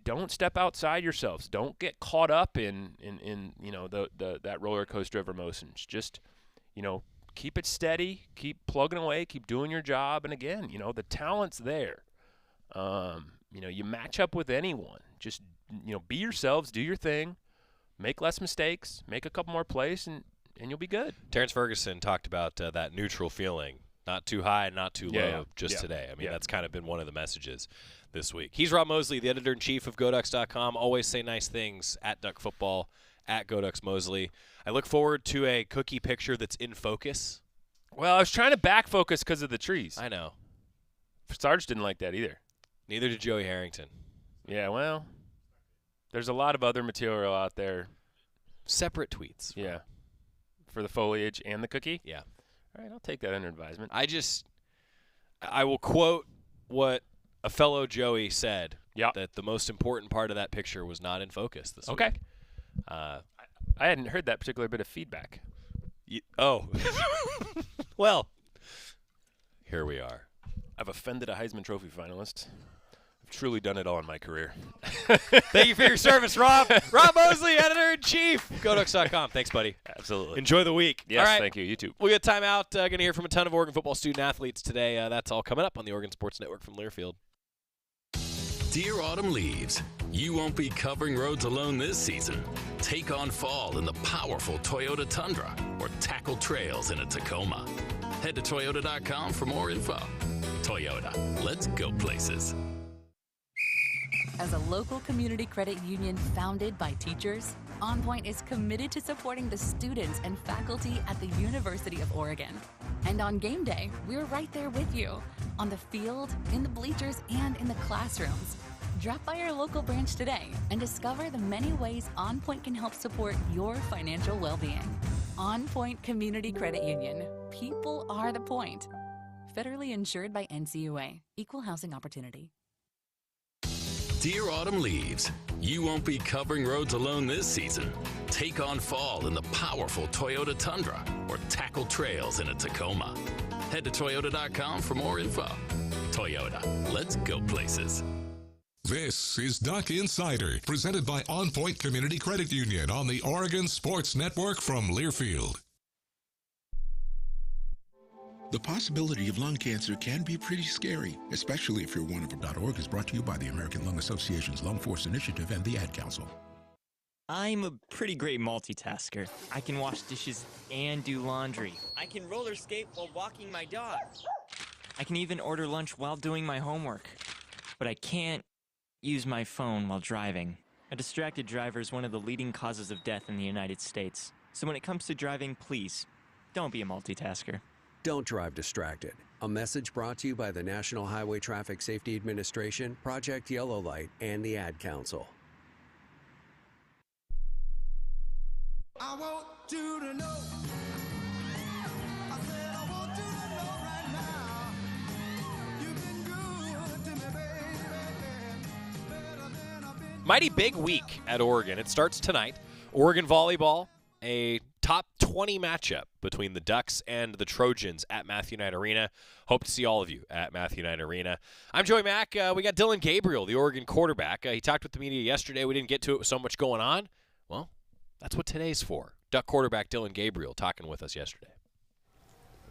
don't step outside yourselves. Don't get caught up in that roller coaster of emotions. Just, keep it steady, keep plugging away, keep doing your job. And again, the talent's there. You match up with anyone. Just, be yourselves, do your thing, make less mistakes, make a couple more plays, and you'll be good. Terrence Ferguson talked about that neutral feeling. Not too high, not too low, today. I mean, that's kind of been one of the messages this week. He's Rob Moseley, the editor-in-chief of GoDucks.com. Always say nice things at Duck Football, at GoDucks Moseley. I look forward to a cookie picture that's in focus. Well, I was trying to back focus because of the trees. I know. Sarge didn't like that either. Neither did Joey Harrington. Yeah, well, there's a lot of other material out there. Separate tweets. Yeah. For the foliage and the cookie? Yeah. All right, I'll take that under advisement. I will quote what a fellow Joey said, that the most important part of that picture was not in focus this week. Okay. I hadn't heard that particular bit of feedback. Well, here we are. I've offended a Heisman Trophy finalist. I've truly done it all in my career. Thank you for your service, Rob. Rob Moseley, editor-in-chief. GoDucks.com. Thanks, buddy. Absolutely. Enjoy the week. Yes, all right. Thank you. You too. We'll get time out. Going to hear from a ton of Oregon football student-athletes today. That's all coming up on the Oregon Sports Network from Learfield. Dear Autumn Leaves, you won't be covering roads alone this season. Take on fall in the powerful Toyota Tundra or tackle trails in a Tacoma. Head to Toyota.com for more info. Toyota, let's go places. As a local community credit union founded by teachers, OnPoint is committed to supporting the students and faculty at the University of Oregon. And on game day, we're right there with you, on the field, in the bleachers, and in the classrooms. Drop by our local branch today and discover the many ways OnPoint can help support your financial well-being. OnPoint Community Credit Union. People are the point. Federally insured by NCUA. Equal housing opportunity. Dear Autumn Leaves, you won't be covering roads alone this season. Take on fall in the powerful Toyota Tundra or tackle trails in a Tacoma. Head to Toyota.com for more info. Toyota, let's go places. This is Duck Insider, presented by OnPoint Community Credit Union on the Oregon Sports Network from Learfield. The possibility of lung cancer can be pretty scary, especially if you're one of them. .org is brought to you by the American Lung Association's Lung Force Initiative and the Ad Council. I'm a pretty great multitasker. I can wash dishes and do laundry. I can roller skate while walking my dog. I can even order lunch while doing my homework. But I can't use my phone while driving. A distracted driver is one of the leading causes of death in the United States. So when it comes to driving, please, don't be a multitasker. Don't drive distracted. A message brought to you by the National Highway Traffic Safety Administration, Project Yellow Light, and the Ad Council. I want you to know. I said I want you to know right now. You've been good to me, baby. Better than I've been. Mighty big week at Oregon. It starts tonight. Oregon Volleyball, a top 20 matchup between the Ducks and the Trojans at Matthew Knight Arena. Hope to see all of you at Matthew Knight Arena. I'm Joey Mack. We got Dillon Gabriel, the Oregon quarterback. He talked with the media yesterday. We didn't get to it with so much going on. Well, that's what today's for. Duck quarterback Dillon Gabriel talking with us yesterday.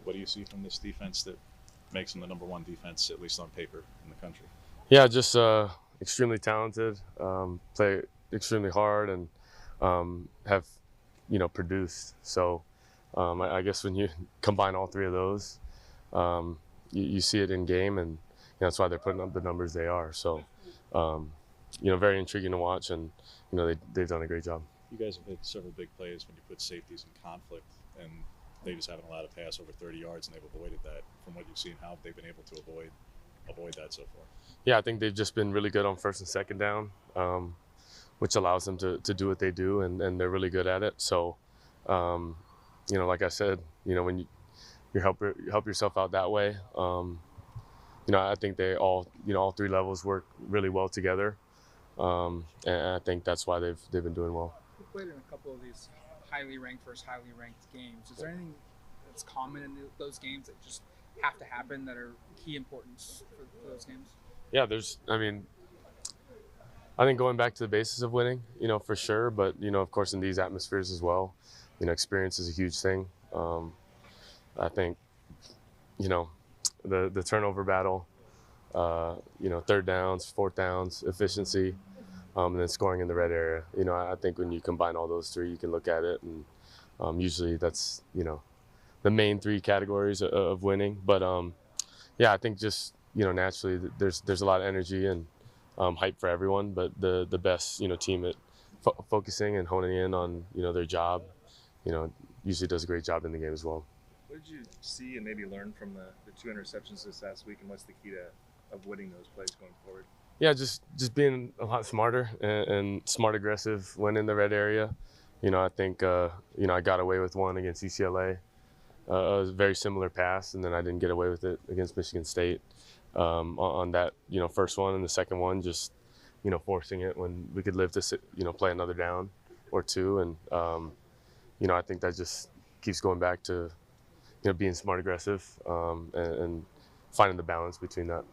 What do you see from this defense that makes them the number one defense, at least on paper, in the country? Yeah, just extremely talented, play extremely hard, and have, produced. So I guess when you combine all three of those, you see it in game, and that's why they're putting up the numbers they are. So, very intriguing to watch, and they've done a great job. You guys have hit several big plays when you put safeties in conflict, and they just haven't allowed a pass over 30 yards, and they've avoided that. From what you've seen, how have they been able to avoid that so far? Yeah, I think they've just been really good on first and second down, which allows them to do what they do, and they're really good at it. So, like I said, when you help yourself out that way, I think they all three levels work really well together, and I think that's why they've been doing well. You played in a couple of these highly ranked versus highly ranked games. Is there anything that's common in those games that just have to happen that are key importance for those games? Yeah, I think going back to the basis of winning, for sure. But, of course, in these atmospheres as well, experience is a huge thing. I think, the turnover battle, third downs, fourth downs, efficiency, and then scoring in the red area. I think when you combine all those three, you can look at it, and usually that's, the main three categories of winning. But, I think just, naturally there's a lot of energy and hype for everyone, but the best, team at focusing and honing in on, their job, usually does a great job in the game as well. What did you see and maybe learn from the 2 interceptions this last week, and what's the key of winning those plays going forward? Yeah, just being a lot smarter and smart aggressive when in the red area. I think, I got away with one against UCLA, a very similar pass, and then I didn't get away with it against Michigan State on that, first one, and the second one just, forcing it when we could live to, play another down or two. And, I think that just keeps going back to, being smart aggressive and finding the balance between that.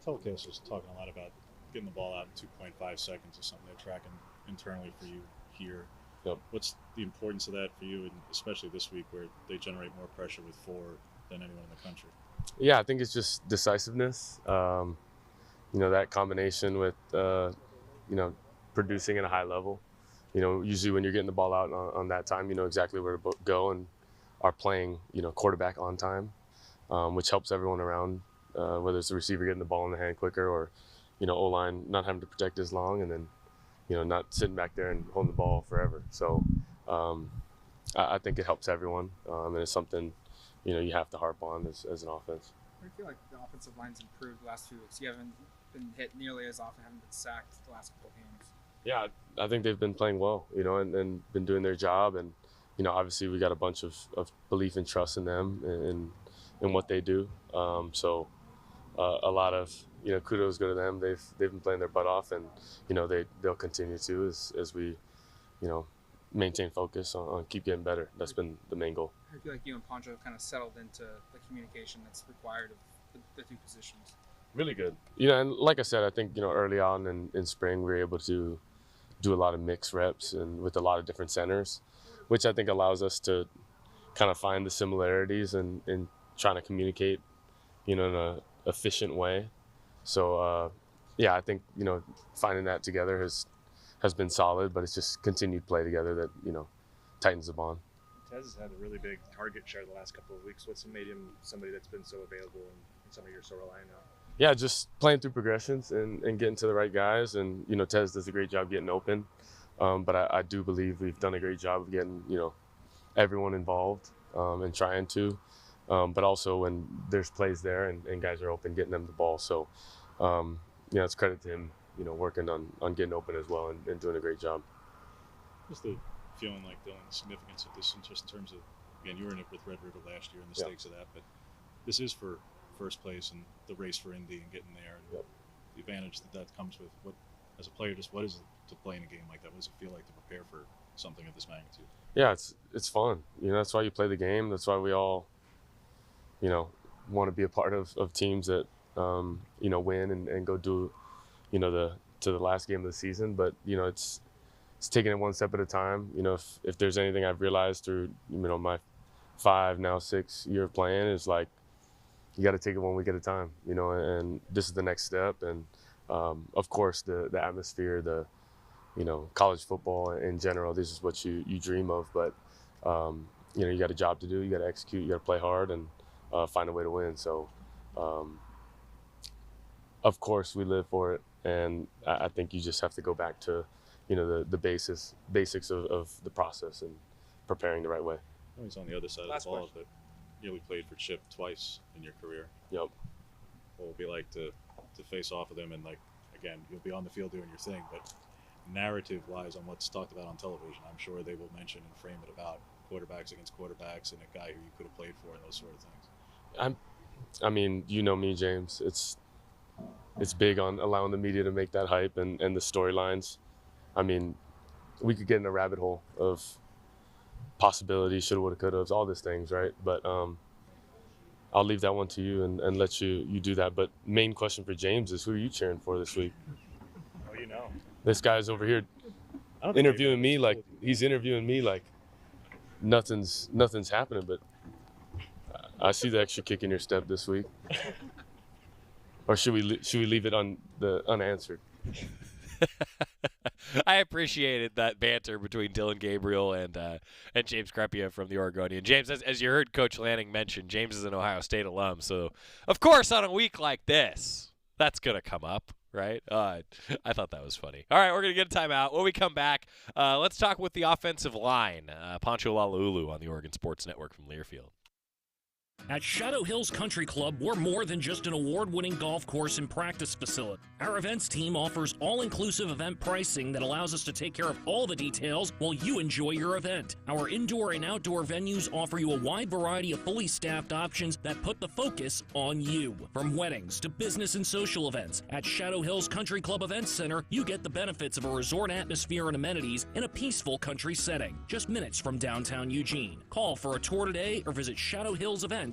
Telecast was talking a lot about getting the ball out in 2.5 seconds is something they're tracking internally for you here. Yep. What's the importance of that for you, and especially this week where they generate more pressure with 4 than anyone in the country? Yeah, I think it's just decisiveness. That combination with, producing at a high level. Usually when you're getting the ball out on that time, you know exactly where to go and are playing, quarterback on time, which helps everyone around, whether it's the receiver getting the ball in the hand quicker or, O-line not having to protect as long, and then, not sitting back there and holding the ball forever. So I think it helps everyone, and it's something, you have to harp on as an offense. I feel like the offensive line's improved the last few weeks. You haven't been hit nearly as often, haven't been sacked the last couple of games. Yeah, I think they've been playing well, and been doing their job. And, obviously we got a bunch of belief and trust in them and in what they do. So a lot of, kudos go to them. They've been playing their butt off, and, they'll continue to as we, maintain focus on keep getting better. That's been the main goal. I feel like you and Poncho have kind of settled into the communication that's required of the two positions. Really good. And like I said, I think, early on in spring, we were able to do a lot of mixed reps and with a lot of different centers, which I think allows us to kind of find the similarities and trying to communicate, in an efficient way. So, I think, finding that together has been solid, but it's just continued play together that, tightens the bond. Tez has had a really big target share the last couple of weeks. What's made him somebody that's been so available and somebody you're so reliant on? Yeah, just playing through progressions and getting to the right guys. And, Tez does a great job getting open. But I do believe we've done a great job of getting, everyone involved and trying to. But also when there's plays there and guys are open, getting them the ball. So, it's credit to him, working on getting open as well and doing a great job. What's the feeling like, Dillon, the significance of this, just in terms of, again, you were in it with Red River last year and the stakes of that, but this is for first place and the race for Indy and getting there, and the advantage that comes with. What, as a player, just what is it to play in a game like that? What does it feel like to prepare for something of this magnitude? Yeah, it's fun. That's why you play the game. That's why we all, want to be a part of teams that, win and go do, to the last game of the season. But, it's taking it one step at a time. If there's anything I've realized through, my 5, now 6 year of playing is like, you got to take it 1 week at a time, and this is the next step. And of course, the atmosphere, college football in general, this is what you dream of. But, you got a job to do. You got to execute. You got to play hard and find a way to win. So, of course, we live for it. And I think you just have to go back to, the basics of the process and preparing the right way. He's on the other side of the ball, but you only played for Chip twice in your career. Yep. What will it be like to face off with him? And, again, you'll be on the field doing your thing, but narrative-wise on what's talked about on television, I'm sure they will mention and frame it about quarterbacks against quarterbacks and a guy who you could have played for and those sort of things. I mean, you know me, James. It's big on allowing the media to make that hype and the storylines. I mean, we could get in a rabbit hole of possibilities, shoulda, woulda, coulda, all these things, right? But I'll leave that one to you and let you do that. But main question for James is, who are you cheering for this week? Oh, This guy's over here interviewing me like nothing's happening. But I see the extra kick in your step this week. Or should we leave it unanswered? I appreciated that banter between Dillon Gabriel and James Crepia from the Oregonian. James, as you heard Coach Lanning mention, James is an Ohio State alum, so of course on a week like this, that's gonna come up, right? I thought that was funny. All right, we're gonna get a timeout. When we come back, let's talk with the offensive line. Poncho Laulu on the Oregon Sports Network from Learfield. At Shadow Hills Country Club, we're more than just an award-winning golf course and practice facility. Our events team offers all-inclusive event pricing that allows us to take care of all the details while you enjoy your event. Our indoor and outdoor venues offer you a wide variety of fully staffed options that put the focus on you. From weddings to business and social events, at Shadow Hills Country Club Events Center, you get the benefits of a resort atmosphere and amenities in a peaceful country setting, just minutes from downtown Eugene. Call for a tour today or visit shadowhillsevents.com.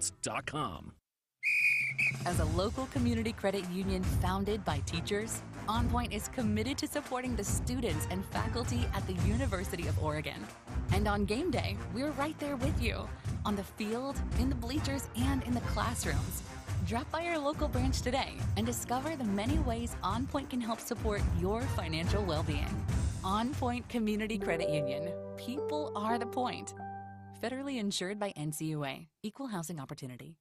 As a local community credit union founded by teachers, OnPoint is committed to supporting the students and faculty at the University of Oregon. And on game day, we're right there with you, on the field, in the bleachers, and in the classrooms. Drop by our local branch today and discover the many ways OnPoint can help support your financial well-being. OnPoint Community Credit Union. People are the point. Federally insured by NCUA. Equal housing opportunity.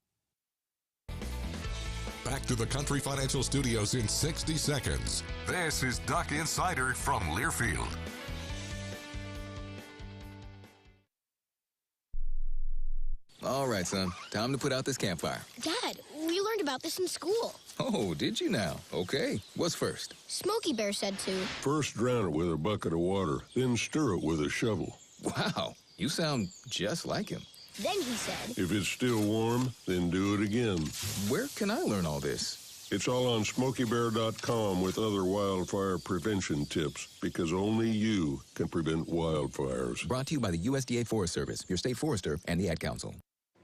Back to the Country Financial Studios in 60 seconds. This is Duck Insider from Learfield. All right, son. Time to put out this campfire. Dad, we learned about this in school. Oh, did you now? Okay. What's first? Smokey Bear said to. First drown it with a bucket of water, then stir it with a shovel. Wow. You sound just like him. Then he said, if it's still warm, then do it again. Where can I learn all this? It's all on SmokeyBear.com with other wildfire prevention tips, because only you can prevent wildfires. Brought to you by the USDA Forest Service, your state forester, and the Ad Council.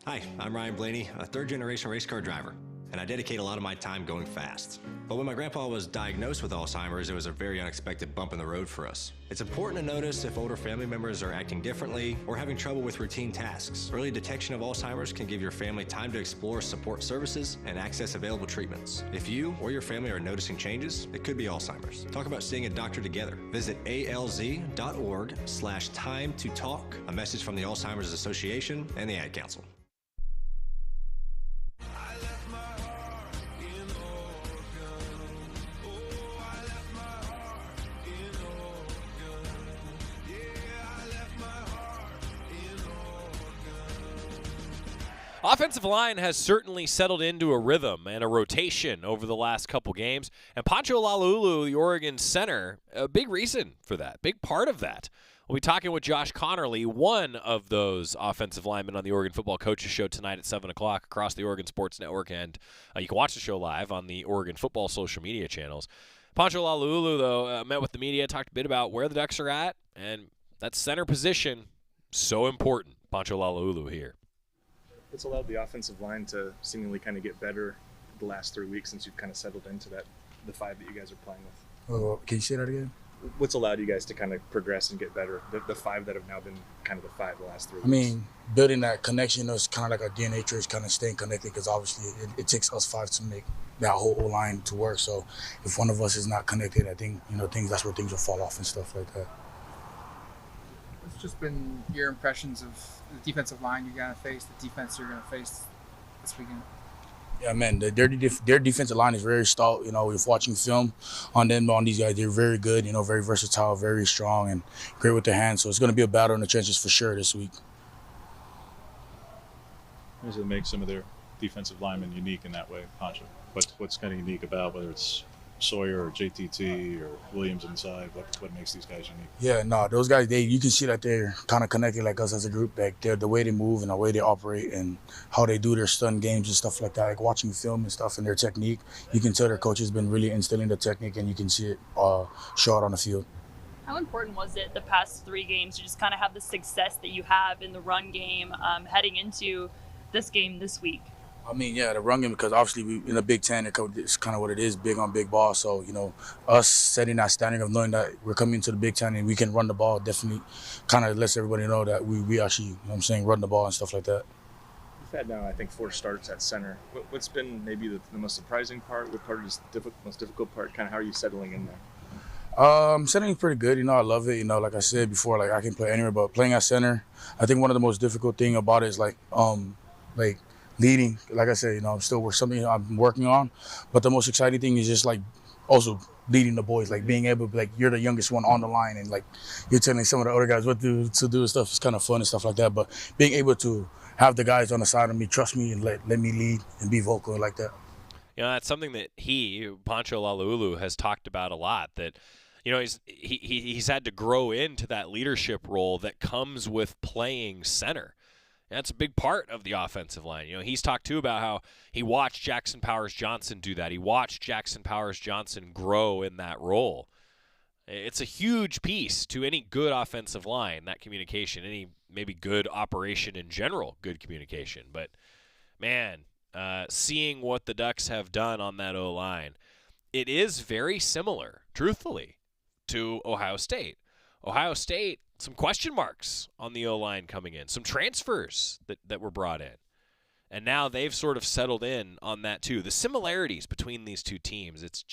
Hi, I'm Ryan Blaney, a third-generation race car driver, and I dedicate a lot of my time going fast. But when my grandpa was diagnosed with Alzheimer's, it was a very unexpected bump in the road for us. It's important to notice if older family members are acting differently or having trouble with routine tasks. Early detection of Alzheimer's can give your family time to explore support services and access available treatments. If you or your family are noticing changes, it could be Alzheimer's. Talk about seeing a doctor together. Visit alz.org/time to talk. A message from the Alzheimer's Association and the Ad Council. Offensive line has certainly settled into a rhythm and a rotation over the last couple games. And Poncho Laulu, the Oregon center, a big reason for that, big part of that. We'll be talking with Josh Connerly, one of those offensive linemen on the Oregon Football Coaches Show tonight at 7 o'clock across the Oregon Sports Network. And you can watch the show live on the Oregon Football social media channels. Poncho Laulu, though, met with the media, talked a bit about where the Ducks are at. And that center position, so important. Poncho Laulu here. What's allowed the offensive line to seemingly kind of get better the last 3 weeks since you've kind of settled into the five that you guys are playing with? Can you say that again? What's allowed you guys to kind of progress and get better? The five that have now been kind of the five the last 3 weeks. I mean, building that connection is kind of like our DNA traits, kind of staying connected, because obviously it takes us five to make, that whole O-line to work. So if one of us is not connected, I think, that's where things will fall off and stuff like that. What's just been your impressions of the defensive line you're going to face, the defense you're going to face this weekend? Yeah, man, their defensive line is very stout. If watching film on them, on these guys, they're very good, very versatile, very strong, and great with their hands. So it's going to be a battle in the trenches for sure this week. What does it make some of their defensive linemen unique in that way, Poncho? What's kind of unique about whether it's Sawyer or JTT or Williams inside? What makes these guys unique? Yeah, no, those guys, you can see that they're kind of connected like us as a group. Like the way they move and the way they operate and how they do their stun games and stuff like that. Like watching film and stuff and their technique, you can tell their coach has been really instilling the technique, and you can see it show out on the field. How important was it the past 3 games to just kind of have the success that you have in the run game heading into this game this week? I mean, yeah, the run game, because obviously we in the Big Ten, it's kind of what it is, big on big ball. So, us setting that standard of knowing that we're coming into the Big Ten and we can run the ball definitely kind of lets everybody know that we actually, run the ball and stuff like that. You've had now, I think, 4 starts at center. What's been maybe the most surprising part? What part is the most difficult part? Kind of how are you settling in there? Settling pretty good. I love it. Like I said before, like I can play anywhere, but playing at center, I think one of the most difficult thing about it is like leading. Like I said, still something I'm working on. But the most exciting thing is just like also leading the boys, like being able, like you're the youngest one on the line, and like you're telling some of the other guys what to do and stuff. It's kind of fun and stuff like that. But being able to have the guys on the side of me trust me and let me lead and be vocal like that. That's something that Poncho Laulu, has talked about a lot. That he's had to grow into that leadership role that comes with playing center. That's a big part of the offensive line. He's talked too about how he watched Jackson Powers Johnson do that. He watched Jackson Powers Johnson grow in that role. It's a huge piece to any good offensive line, that communication, any maybe good operation in general, good communication. But, man, seeing what the Ducks have done on that O-line, it is very similar, truthfully, to Ohio State. Ohio State, some question marks on the O-line coming in, some transfers that were brought in. And now they've sort of settled in on that too. The similarities between these two teams, it's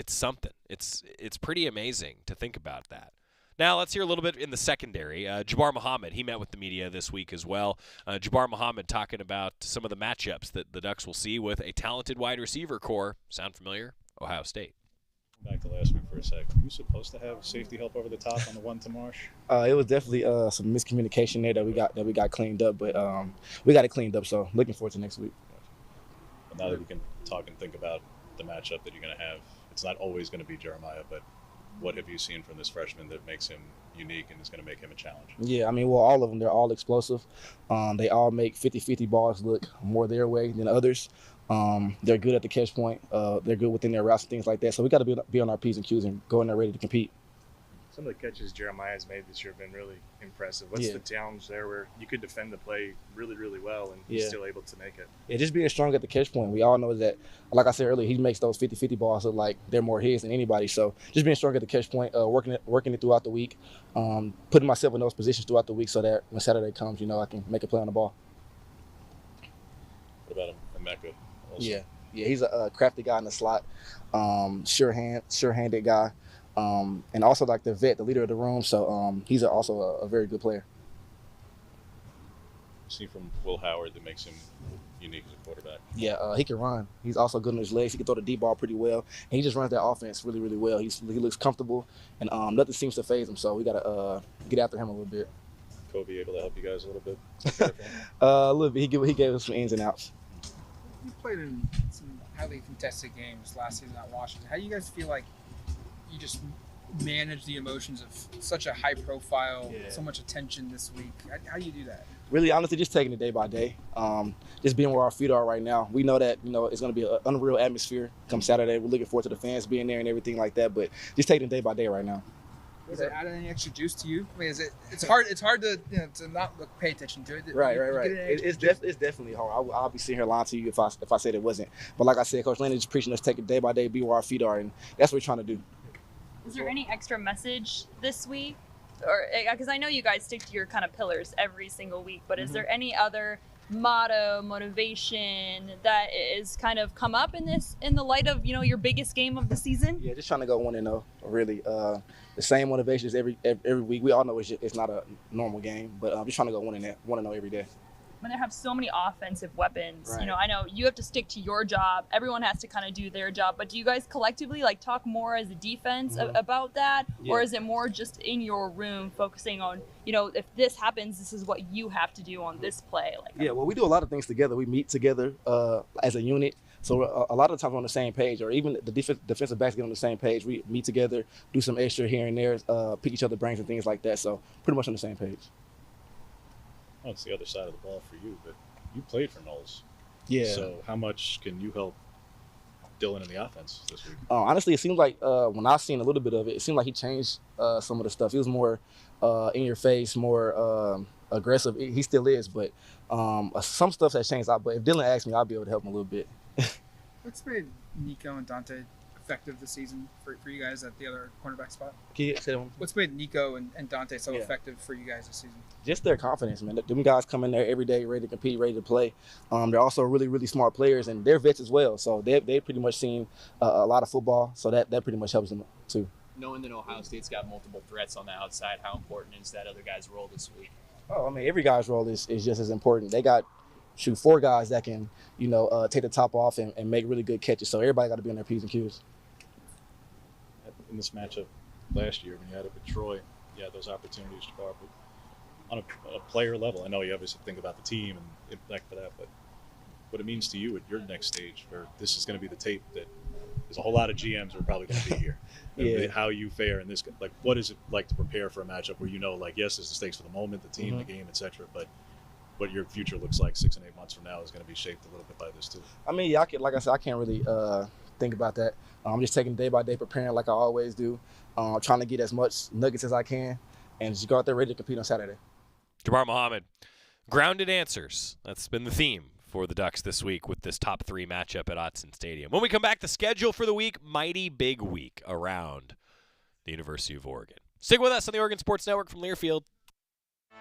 something. It's pretty amazing to think about that. Now let's hear a little bit in the secondary. Jabbar Muhammad, he met with the media this week as well. Jabbar Muhammad talking about some of the matchups that the Ducks will see with a talented wide receiver core. Sound familiar? Ohio State. Back to last week for a sec. Were you supposed to have safety help over the top on the one to Marsh? It was definitely some miscommunication there that we got cleaned up, but we got it cleaned up. So looking forward to next week. Well, now that we can talk and think about the matchup that you're going to have, it's not always going to be Jeremiah, but what have you seen from this freshman that makes him unique and is going to make him a challenge? Yeah, all of them, they're all explosive. They all make 50-50 balls look more their way than others. They're good at the catch point. They're good within their routes and things like that. So we got to be on our P's and Q's and go in there ready to compete. Some of the catches Jeremiah's made this year have been really impressive. What's the challenge there where you could defend the play really, really well and he's still able to make it? Yeah, just being strong at the catch point. We all know that, like I said earlier, he makes those 50-50 balls look like they're more his than anybody. So just being strong at the catch point, working it throughout the week, putting myself in those positions throughout the week so that when Saturday comes, I can make a play on the ball. What about Emeka? Yeah, he's a crafty guy in the slot, sure-handed guy. And also like the vet, the leader of the room. So he's also a very good player. See from Will Howard that makes him unique as a quarterback. Yeah, he can run. He's also good on his legs. He can throw the deep ball pretty well. And he just runs that offense really, really well. He looks comfortable, and nothing seems to faze him. So we got to get after him a little bit. Kobe able to help you guys a little bit? A little bit. He gave us some ins and outs. You played in some highly contested games last season at Washington. How do you guys feel like you just manage the emotions of such a high profile, so much attention this week? How do you do that? Really, honestly, just taking it day by day. Just being where our feet are right now. We know that, it's going to be an unreal atmosphere come Saturday. We're looking forward to the fans being there and everything like that, but just taking it day by day right now. Does it add any extra juice to you? I mean, it's hard to to not pay attention to it. Right. It's definitely hard. I'll be sitting here lying to you if I said it wasn't. But like I said, Coach Lanning is preaching us take it day by day, be where our feet are, and that's what we're trying to do. Is there any extra message this week? Or because I know you guys stick to your kind of pillars every single week, but is there any other motto, motivation that is kind of come up in the light of, your biggest game of the season? Yeah, just trying to go 1-0, really. The same motivations every week. We all know it's not a normal game, but I'm just trying to go 1-0 every day. When they have so many offensive weapons, Right. I know you have to stick to your job. Everyone has to kind of do their job. But do you guys collectively talk more as a defense about that? Yeah. Or is it more just in your room focusing on, if this happens, this is what you have to do on this play? Yeah, well, we do a lot of things together. We meet together as a unit. So a lot of times we're on the same page, or even the defensive backs get on the same page. We meet together, do some extra here and there, pick each other's brains and things like that. So pretty much on the same page. Well, it's the other side of the ball for you, but you played for Knowles. Yeah. So how much can you help Dillon in the offense this week? Honestly, it seems like when I've seen a little bit of it, it seemed like he changed some of the stuff. He was more in your face, more aggressive. He still is, but some stuff has changed out. But if Dillon asks me, I'll be able to help him a little bit. What's made Nico and Dante effective this season for you guys at the other cornerback spot? Can you say that one? What's made Nico and Dante so effective for you guys this season? Just their confidence, man. Them guys come in there every day ready to compete, ready to play. They're also really, really smart players, and they're vets as well. So they've pretty much seen a lot of football, so that pretty much helps them too. Knowing that Ohio State's got multiple threats on the outside, how important is that other guy's role this week? Oh, I mean, every guy's role is just as important. They got 4 guys that can, take the top off and make really good catches. So everybody got to be on their P's and Q's. In this matchup last year when you had it with Troy, you had those opportunities, Jabbar, but on a player level, I know you obviously think about the team and impact for that, but what it means to you at your next stage, where this is going to be the tape that there's a whole lot of GMs who are probably going to be here. Yeah. How you fare in this, what is it like to prepare for a matchup where yes, there's the stakes for the moment, the team, the game, etc., but what your future looks like 6 and 8 months from now is going to be shaped a little bit by this too. I mean, yeah, like I said, I can't really think about that. I'm just taking day by day, preparing like I always do, trying to get as much nuggets as I can, and just go out there ready to compete on Saturday. Jabbar Muhammad, grounded answers. That's been the theme for the Ducks this week with this top 3 matchup at Autzen Stadium. When we come back, the schedule for the week, mighty big week around the University of Oregon. Stick with us on the Oregon Sports Network from Learfield.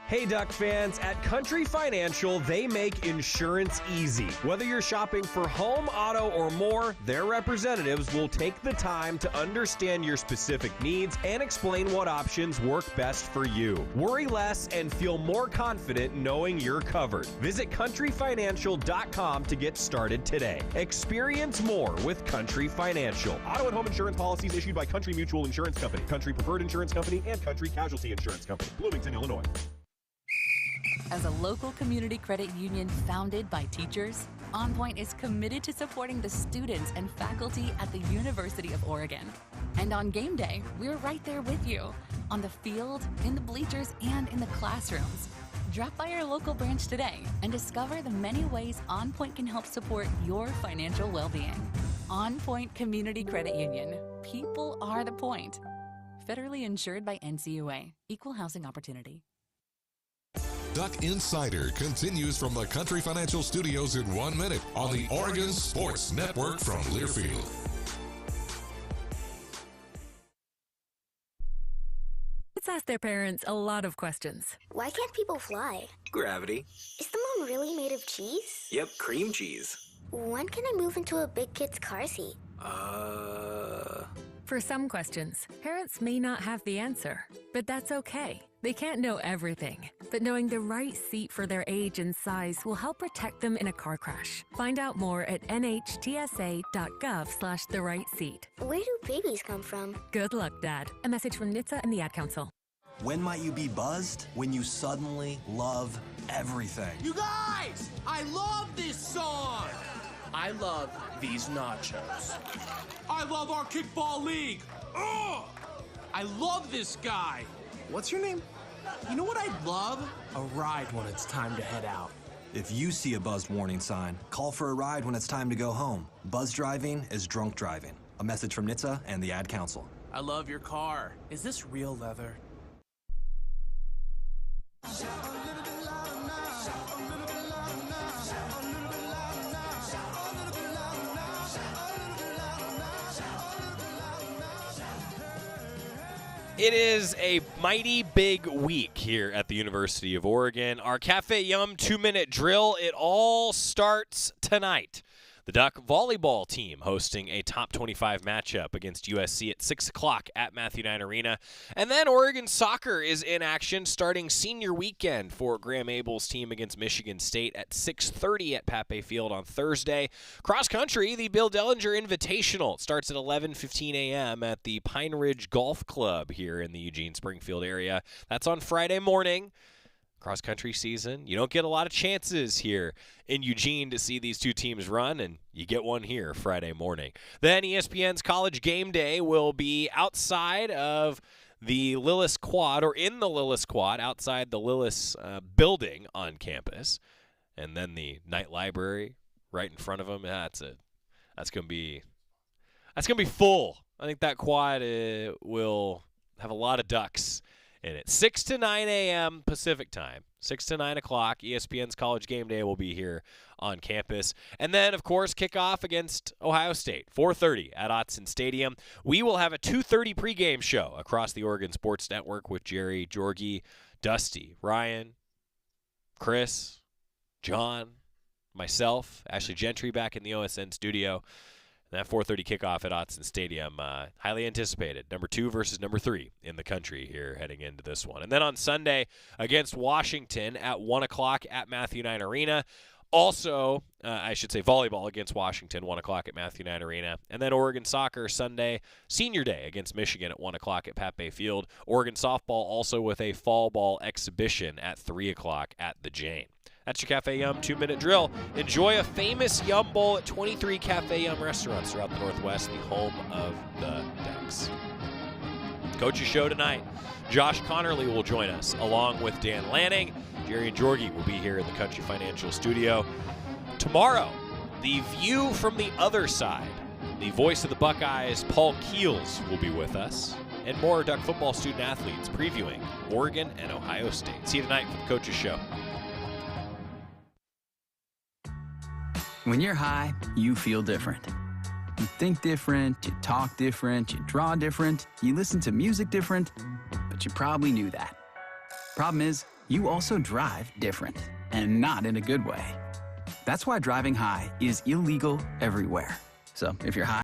Hey Duck fans, at Country Financial, they make insurance easy. Whether you're shopping for home, auto, or more, their representatives will take the time to understand your specific needs and explain what options work best for you. Worry less and feel more confident knowing you're covered. Visit countryfinancial.com to get started today. Experience more with Country Financial. Auto and home insurance policies issued by Country Mutual Insurance Company, Country Preferred Insurance Company, and Country Casualty Insurance Company, Bloomington, Illinois. As a local community credit union founded by teachers, OnPoint is committed to supporting the students and faculty at the University of Oregon. And on game day, we're right there with you, on the field, in the bleachers, and in the classrooms. Drop by our local branch today and discover the many ways OnPoint can help support your financial well-being. OnPoint Community Credit Union. People are the point. Federally insured by NCUA. Equal housing opportunity. Duck Insider continues from the Country Financial Studios in 1 minute on the Oregon Sports Network from Learfield. Kids ask their parents a lot of questions. Why can't people fly? Gravity. Is the moon really made of cheese? Yep, cream cheese. When can I move into a big kid's car seat? For some questions, parents may not have the answer, but that's okay. They can't know everything, but knowing the right seat for their age and size will help protect them in a car crash. Find out more at nhtsa.gov/the-right-seat. Where do babies come from? Good luck, Dad. A message from NHTSA and the Ad Council. When might you be buzzed? When you suddenly love everything. You guys, I love this song. I love these nachos. I love our kickball league. Ugh! I love this guy. What's your name? You know what I'd love? A ride when it's time to head out. If you see a buzzed warning sign, call for a ride when it's time to go home. Buzz driving is drunk driving. A message from NHTSA and the Ad Council. I love your car. Is this real leather? It is a mighty big week here at the University of Oregon. Our Cafe Yum 2-minute drill, it all starts tonight. The Duck volleyball team hosting a top 25 matchup against USC at 6 o'clock at Matthew Knight Arena. And then Oregon soccer is in action starting senior weekend for Graham Abel's team against Michigan State at 6:30 at Pape Field on Thursday. Cross country, the Bill Dellinger Invitational starts at 11:15 a.m. at the Pine Ridge Golf Club here in the Eugene-Springfield area. That's on Friday morning. Cross-country season. You don't get a lot of chances here in Eugene to see these two teams run, and you get one here Friday morning. Then ESPN's College Game Day will be outside of the Lillis Quad, or in the Lillis Quad, outside the Lillis building on campus. And then the Knight Library right in front of them. That's going to be full. I think that quad will have a lot of Ducks in it. 6 to 9 a.m. Pacific time. 6 to 9 o'clock. ESPN's College Game Day will be here on campus. And then, of course, kickoff against Ohio State. 4:30 at Autzen Stadium. We will have a 2:30 pregame show across the Oregon Sports Network with Jerry, Georgie, Dusty, Ryan, Chris, John, myself, Ashley Gentry back in the OSN studio. That 4:30 kickoff at Autzen Stadium, highly anticipated. Number 2 versus number 3 in the country here heading into this one. And then on Sunday against Washington at 1 o'clock at Matthew Knight Arena. Also, I should say volleyball against Washington, 1 o'clock at Matthew Knight Arena. And then Oregon soccer Sunday, senior day against Michigan at 1 o'clock at Pape Field. Oregon softball also with a fall ball exhibition at 3 o'clock at the Jane. That's your Cafe Yum 2-minute drill. Enjoy a famous Yum Bowl at 23 Cafe Yum restaurants throughout the Northwest, the home of the Ducks. Coach's show tonight. Josh Connerly will join us along with Dan Lanning. Jerry and Georgie will be here in the Country Financial Studio. Tomorrow, the view from the other side. The voice of the Buckeyes, Paul Keels, will be with us. And more Duck football student athletes previewing Oregon and Ohio State. See you tonight for the Coach's Show. When you're high, you feel different. You think different, you talk different, you draw different, you listen to music different, but you probably knew that. Problem is, you also drive different, and not in a good way. That's why driving high is illegal everywhere. So if you're high,